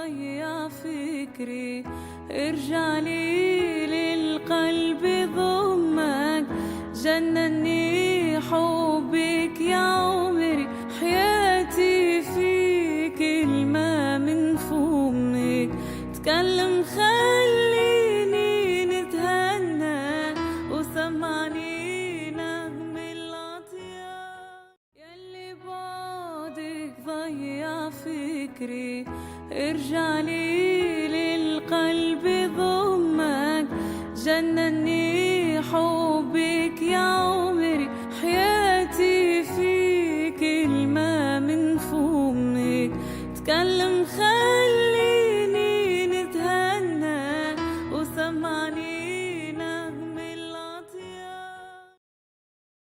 ضيع فكري، ارجع لي للقلب ضمك، جنني حبك يا عمري، حياتي في كلمة من فمك، تكلم خليني نتهنى وسمعني نغم العطيان، يلي بعدك ضيع فكري، ارجع لي للقلب ضمك، جنني حبك يا عمري، حياتي في كلمة من فمك، تكلم خليني نتهنى وسمعني نغم العطيان،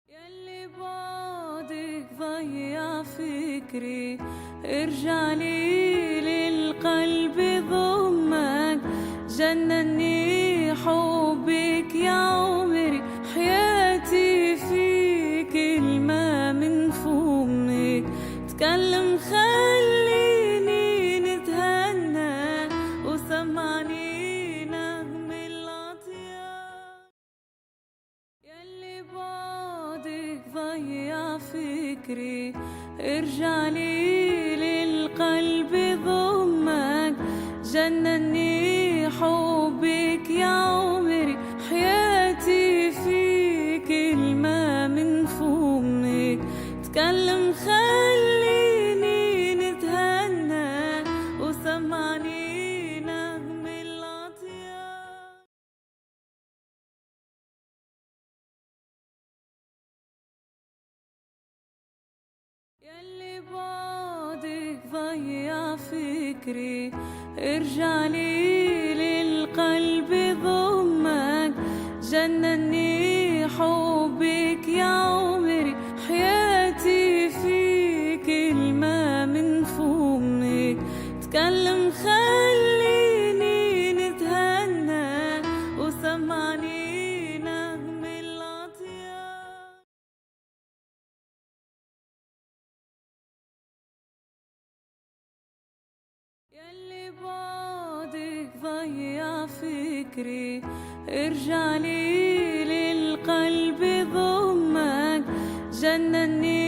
يلي بعدك ضيع فكري، ارجع لي للقلب ضمك، جنني حبك يا عمري، حياتي في كلمة من فمك، تكلم خليني نتهنى وسمعني نغم العطيان، يلي بعدك ضيع فكري، ارجع لي للقلب ضمك، جنني حبك يا عمري، حياتي في كلمة من فمك، تكلم خليني نتهنى وسمعني نغم العطيان، يلي بعدك ضيع فكري، ارجع لي للقلب ضمك، جنني حبك يا عمري، حياتي في كلمة من فمك، تكلم خليني نتهنى وسمعني نغم العطيان، يلي بعدك ضيع فكري، ارجع لي للقلب ضمك، جنني